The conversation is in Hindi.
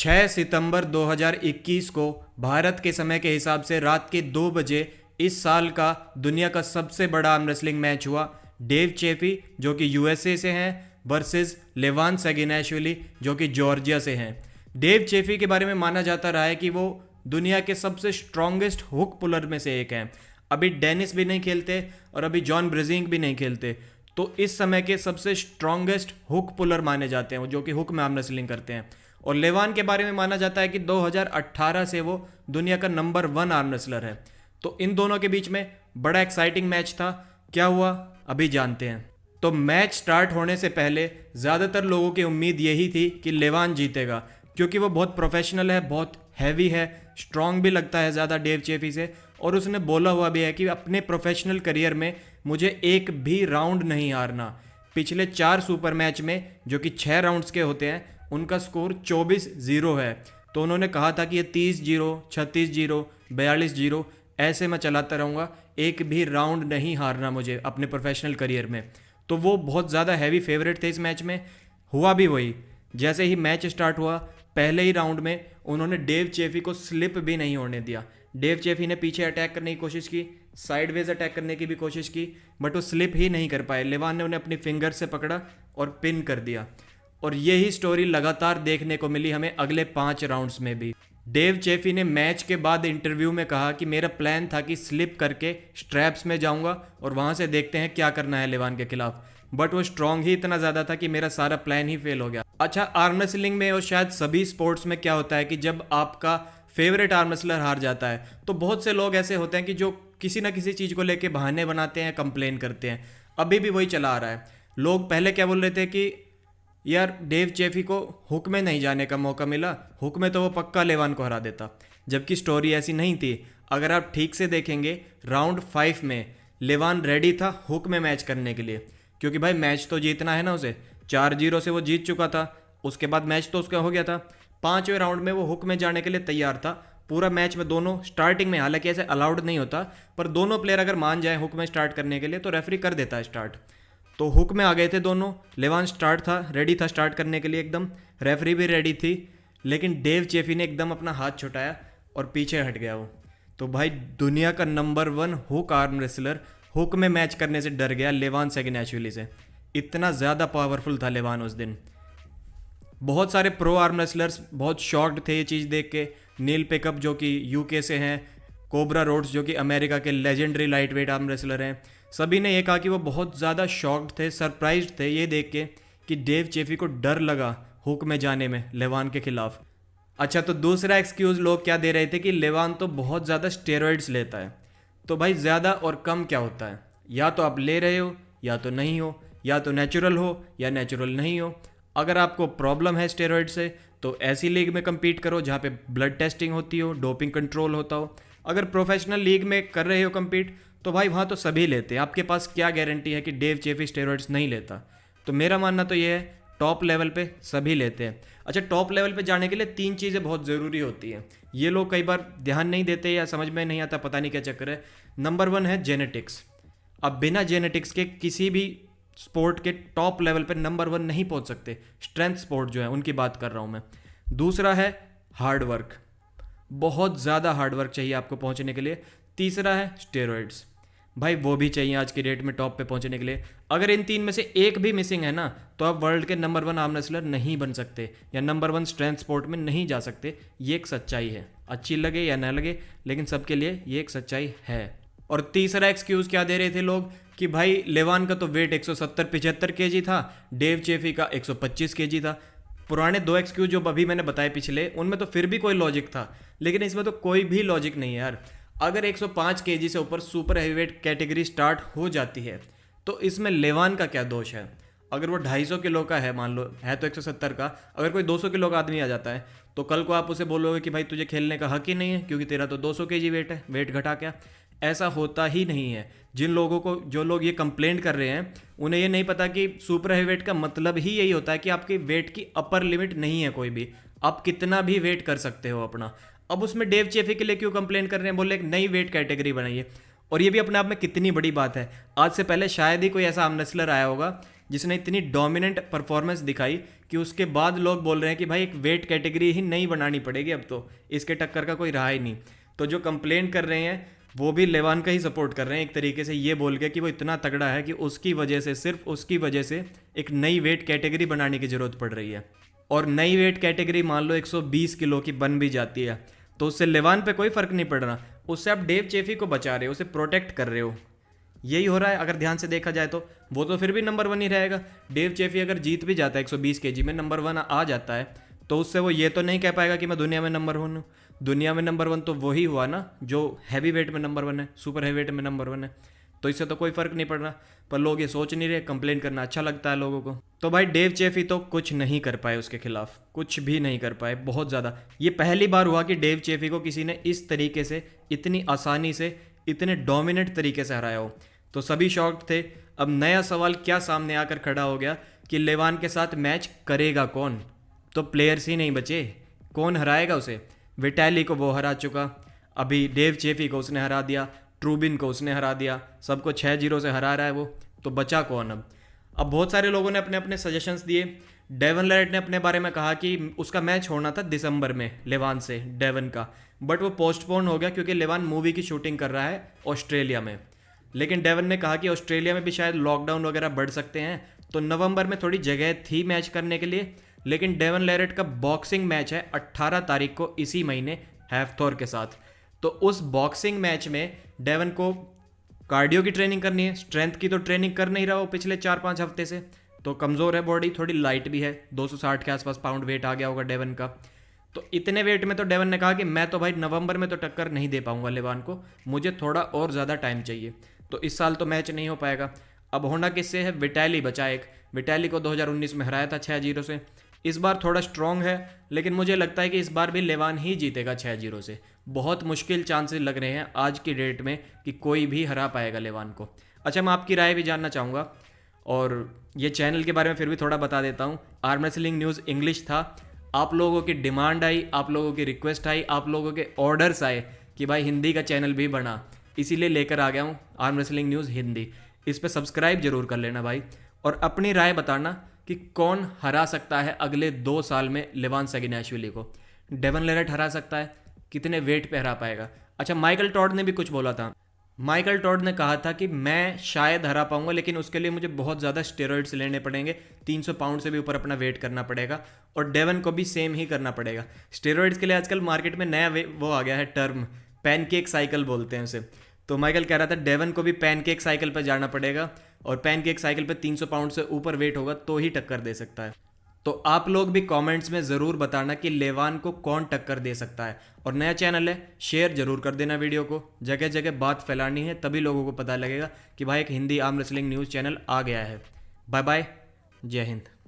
6 सितंबर 2021 को भारत के समय के हिसाब से रात के 2 बजे इस साल का दुनिया का सबसे बड़ा आर्म रेसलिंग मैच हुआ। डेव चेफी जो कि यूएसए से हैं वर्सेस लेवान सेगिनेशविली जो कि जॉर्जिया से हैं। डेव चेफी के बारे में माना जाता रहा है कि वो दुनिया के सबसे स्ट्रॉन्गेस्ट हुक पुलर में से एक हैं। अभी डेनिस भी नहीं खेलते और अभी जॉन ब्रेजिंग भी नहीं खेलते, तो इस समय के सबसे स्ट्रॉन्गेस्ट हुक पुलर माने जाते हैं, जो कि हुक में आर्म रेसलिंग करते हैं। और लेवान के बारे में माना जाता है कि 2018 से वो दुनिया का नंबर 1 आर्म रेसलर है। तो इन दोनों के बीच में बड़ा एक्साइटिंग मैच था। क्या हुआ अभी जानते हैं। तो मैच स्टार्ट होने से पहले ज़्यादातर लोगों की उम्मीद यही थी कि लेवान जीतेगा, क्योंकि वो बहुत प्रोफेशनल है, बहुत हैवी है, स्ट्रॉन्ग भी लगता है ज़्यादा डेव चेफी से। और उसने बोला हुआ भी है कि अपने प्रोफेशनल करियर में मुझे एक भी राउंड नहीं हारना। पिछले 4 सुपर मैच में जो कि 6 राउंड्स के होते हैं उनका स्कोर 24-0 है। तो उन्होंने कहा था कि ये 30-0, 36-0, 42-0 ऐसे मैं चलाता रहूँगा, एक भी राउंड नहीं हारना मुझे अपने प्रोफेशनल करियर में। तो वो बहुत ज़्यादा हैवी फेवरेट थे इस मैच में। हुआ भी वही। जैसे ही मैच स्टार्ट हुआ पहले ही राउंड में उन्होंने डेव चेफी को स्लिप भी नहीं होने दिया। डेव चेफी ने पीछे अटैक करने की कोशिश की, साइडवेज अटैक करने की भी कोशिश की, बट वो स्लिप ही नहीं कर पाए। लेवान ने उन्हें अपनी फिंगर से पकड़ा और पिन कर दिया। और यही स्टोरी लगातार देखने को मिली हमें अगले 5 राउंड्स में भी। डेव चेफी ने मैच के बाद इंटरव्यू में कहा कि मेरा प्लान था कि स्लिप करके स्ट्रैप्स में जाऊंगा और वहां से देखते हैं क्या करना है लेवान के खिलाफ। बट वो स्ट्रांग ही इतना ज़्यादा था कि मेरा सारा प्लान ही फेल हो गया। अच्छा, आर्म रेसलिंग में और शायद सभी स्पोर्ट्स में क्या होता है कि जब आपका फेवरेट आर्म रेसलर हार जाता है तो बहुत से लोग ऐसे होते हैं कि जो किसी ना किसी चीज़ को लेके बहाने बनाते हैं, कंप्लेन करते हैं। अभी भी वही चला आ रहा है। लोग पहले क्या बोल रहे थे कि यार डेव चेफी को हुक में नहीं जाने का मौका मिला, हुक में तो वो पक्का लेवान को हरा देता, जबकि स्टोरी ऐसी नहीं थी। अगर आप ठीक से देखेंगे राउंड 5 में लेवान रेडी था हुक में मैच करने के लिए, क्योंकि भाई मैच तो जीतना है ना उसे। 4-0 से वो जीत चुका था, उसके बाद मैच तो उसका हो गया था। 5वें राउंड में वो हुक में जाने के लिए तैयार था। पूरा मैच में दोनों स्टार्टिंग में, हालांकि ऐसे अलाउड नहीं होता, पर दोनों प्लेयर अगर मान जाए हुक में स्टार्ट करने के लिए तो रेफरी कर देता है स्टार्ट। तो हुक में आ गए थे दोनों। लेवान स्टार्ट था, रेडी था स्टार्ट करने के लिए एकदम, रेफरी भी रेडी थी, लेकिन डेव चेफी ने एकदम अपना हाथ छुटाया और पीछे हट गया वो। तो भाई दुनिया का number 1 hook arm wrestler hook में मैच करने से डर गया लेवान सेगिनेशविली से। इतना ज़्यादा पावरफुल था लेवान उस दिन। बहुत सारे प्रो आर्म रेसलर्स बहुत शॉक्ड थे ये चीज़ देख के। नील पिकअप जो कि यूके से हैं, कोबरा रोड्स जो कि अमेरिका के legendary light weight arm wrestler हैं, सभी ने ये कहा कि वो बहुत ज़्यादा शॉक्ड थे, सरप्राइज्ड थे ये देख के कि डेव चेफी को डर लगा हुक में जाने में लेवान के खिलाफ। अच्छा, तो दूसरा एक्सक्यूज़ लोग क्या दे रहे थे कि लेवान तो बहुत ज़्यादा स्टेरॉइड्स लेता है। तो भाई ज़्यादा और कम क्या होता है? या तो आप ले रहे हो या तो नहीं हो, या तो नेचुरल हो या नेचुरल नहीं हो। अगर आपको प्रॉब्लम है स्टेरॉइड से तो ऐसी लीग में कम्पीट करो जहाँ पे ब्लड टेस्टिंग होती हो, डोपिंग कंट्रोल होता हो। अगर प्रोफेशनल लीग में कर रहे हो कम्पीट तो भाई वहाँ तो सभी लेते हैं। आपके पास क्या गारंटी है कि डेव चेफी स्टेरॉइड्स नहीं लेता? तो मेरा मानना तो ये है टॉप लेवल पे सभी लेते हैं। अच्छा, टॉप लेवल पे जाने के लिए 3 चीज़ें बहुत ज़रूरी होती हैं। ये लोग कई बार ध्यान नहीं देते या समझ में नहीं आता, पता नहीं क्या चक्कर है। नंबर 1 है जेनेटिक्स। अब बिना जेनेटिक्स के किसी भी स्पोर्ट के टॉप लेवल पे नंबर 1 नहीं पहुंच सकते। स्ट्रेंथ स्पोर्ट जो है उनकी बात कर रहा हूं मैं। दूसरा है हार्ड वर्क, बहुत ज़्यादा हार्ड वर्क चाहिए आपको पहुंचने के लिए। तीसरा है स्टेरॉइड्स, भाई वो भी चाहिए आज की डेट में टॉप पे पहुंचने के लिए। अगर इन 3 में से एक भी मिसिंग है ना तो आप वर्ल्ड के नंबर 1 आर्म रेसलर नहीं बन सकते या नंबर 1 स्ट्रेंथ स्पोर्ट में नहीं जा सकते। ये एक सच्चाई है, अच्छी लगे या ना लगे, लेकिन सबके लिए ये एक सच्चाई है। और तीसरा एक्सक्यूज़ क्या दे रहे थे लोग कि भाई लेवान का तो वेट 170-75 kg था, डेव चेफी का 125 kg था। पुराने 2 एक्सक्यूज जो अभी मैंने बताए पिछले, उनमें तो फिर भी कोई लॉजिक था, लेकिन इसमें तो कोई भी लॉजिक नहीं है यार। अगर 105 kg से ऊपर सुपर हैवीवेट कैटेगरी स्टार्ट हो जाती है तो इसमें लेवान का क्या दोष है? अगर वो 250 किलो का है, मान लो है तो 170 का, अगर कोई 200 किलो का आदमी आ जाता है तो कल को आप उसे बोलोगे कि भाई तुझे खेलने का हक ही नहीं है क्योंकि तेरा तो 200 kg वेट है, वेट घटा क्या? ऐसा होता ही नहीं है। जिन लोगों को, जो लोग ये कंप्लेंट कर रहे हैं, उन्हें ये नहीं पता कि सुपर हैवीवेट का मतलब ही यही होता है कि आपके वेट की अपर लिमिट नहीं है कोई भी, आप कितना भी वेट कर सकते हो अपना। अब उसमें डेव चेफी के लिए क्यों कंप्लेन कर रहे हैं? बोले एक नई वेट कैटेगरी बनाइए। और ये भी अपने आप में कितनी बड़ी बात है। आज से पहले शायद ही कोई ऐसा आर्म रेसलर आया होगा जिसने इतनी डोमिनेंट परफॉर्मेंस दिखाई कि उसके बाद लोग बोल रहे हैं कि भाई एक वेट कैटेगरी ही नहीं बनानी पड़ेगी, अब तो इसके टक्कर का कोई रहा ही नहीं। तो जो कंप्लेन कर रहे हैं वो भी लेवान का ही सपोर्ट कर रहे हैं एक तरीके से, ये बोल के कि वो इतना तगड़ा है कि उसकी वजह से, सिर्फ उसकी वजह से एक नई वेट कैटेगरी बनाने की ज़रूरत पड़ रही है। और नई वेट कैटेगरी मान लो 120 किलो की बन भी जाती है तो उससे लेवान पे कोई फ़र्क नहीं पड़ रहा, उससे आप डेव चेफी को बचा रहे हो, उसे प्रोटेक्ट कर रहे हो। यही हो रहा है अगर ध्यान से देखा जाए तो। वो तो फिर भी नंबर 1 ही रहेगा। डेव चेफी अगर जीत भी जाता है 120 केजी में, नंबर 1 आ जाता है, तो उससे वो ये तो नहीं कह पाएगा कि मैं दुनिया में नंबर 1 हूँ। दुनिया में नंबर 1 तो वही हुआ ना जो हैवी वेट में नंबर 1 है, सुपर हैवी वेट में नंबर 1 है। तो इससे तो कोई फ़र्क नहीं पड़ रहा, पर लोग ये सोच नहीं रहे। कंप्लेन करना अच्छा लगता है लोगों को। तो भाई डेव चेफी तो कुछ नहीं कर पाए उसके खिलाफ, कुछ भी नहीं कर पाए, बहुत ज़्यादा। ये पहली बार हुआ कि डेव चेफी को किसी ने इस तरीके से, इतनी आसानी से, इतने डोमिनेंट तरीके से हराया हो। तो सभी शॉक्ड थे। अब नया सवाल क्या सामने आकर खड़ा हो गया कि लेवान के साथ मैच करेगा कौन? तो प्लेयर्स ही नहीं बचे, कौन हराएगा उसे? विटैली को वो हरा चुका, अभी डेव चेफी को उसने हरा दिया, ट्रूबिन को उसने हरा दिया, सबको 6-0 से हरा रहा है वो। तो बचा कौन अब बहुत सारे लोगों ने अपने अपने सजेशंस दिए। डेवन लेरेट ने अपने बारे में कहा कि उसका मैच होना था दिसंबर में लेवान से, डेवन का, बट वो पोस्टपोन हो गया क्योंकि लेवान मूवी की शूटिंग कर रहा है ऑस्ट्रेलिया में। लेकिन डेवन ने कहा कि ऑस्ट्रेलिया में भी शायद लॉकडाउन वगैरह बढ़ सकते हैं, तो नवंबर में थोड़ी जगह थी मैच करने के लिए। लेकिन डेवन लेरेट का बॉक्सिंग मैच है 18 तारीख को इसी महीने हैफ्थोर के साथ। तो उस बॉक्सिंग मैच में डेवन को कार्डियो की ट्रेनिंग करनी है, स्ट्रेंथ की तो ट्रेनिंग कर नहीं रहा वो पिछले 4-5 हफ्ते से, तो कमज़ोर है बॉडी, थोड़ी लाइट भी है, 260 के आसपास पाउंड वेट आ गया होगा डेवन का। तो इतने वेट में तो डेवन ने कहा कि मैं तो भाई नवंबर में तो टक्कर नहीं दे पाऊंगा लेवान को, मुझे थोड़ा और ज़्यादा टाइम चाहिए। तो इस साल तो मैच नहीं हो पाएगा। अब होना किससे है? विटैली बचा एक। विटैली को 2019 में हराया था 6-0 से। इस बार थोड़ा स्ट्रॉन्ग है, लेकिन मुझे लगता है कि इस बार भी लेवान ही जीतेगा 6-0 से। बहुत मुश्किल चांसेस लग रहे हैं आज की डेट में कि कोई भी हरा पाएगा लेवान को। अच्छा, मैं आपकी राय भी जानना चाहूँगा, और ये चैनल के बारे में फिर भी थोड़ा बता देता हूँ। आर्म रेसलिंग न्यूज़ इंग्लिश था, आप लोगों की डिमांड आई, आप लोगों की रिक्वेस्ट आई, आप लोगों के ऑर्डर्स आए कि भाई हिंदी का चैनल भी बना, इसीलिए लेकर आ गया हूँ आर्म रेसलिंग न्यूज़ हिंदी। इस पर सब्सक्राइब जरूर कर लेना भाई, और अपनी राय बताना कि कौन हरा सकता है अगले 2 साल में लेवान सेगिनाशविली को। डेवन लेरेट हरा सकता है, कितने वेट पे हरा पाएगा? अच्छा, माइकल टॉड ने भी कुछ बोला था। माइकल टॉड ने कहा था कि मैं शायद हरा पाऊंगा, लेकिन उसके लिए मुझे बहुत ज़्यादा स्टेरॉइड्स लेने पड़ेंगे, 300 पाउंड से भी ऊपर अपना वेट करना पड़ेगा, और डेवन को भी सेम ही करना पड़ेगा। स्टेरॉइड्स के लिए आजकल मार्केट में नया वो आ गया है टर्म, पैनकेक साइकिल बोलते हैं उसे। तो माइकल कह रहा था डेवन को भी पैनकेक साइकिल पर जाना पड़ेगा, और पैनकेक साइकिल पर 300 पाउंड से ऊपर वेट होगा तो ही टक्कर दे सकता है। तो आप लोग भी कमेंट्स में ज़रूर बताना कि लेवान को कौन टक्कर दे सकता है। और नया चैनल है, शेयर जरूर कर देना वीडियो को, जगह जगह बात फैलानी है, तभी लोगों को पता लगेगा कि भाई एक Hindi arm wrestling news channel आ गया है। बाय बाय, जय हिंद।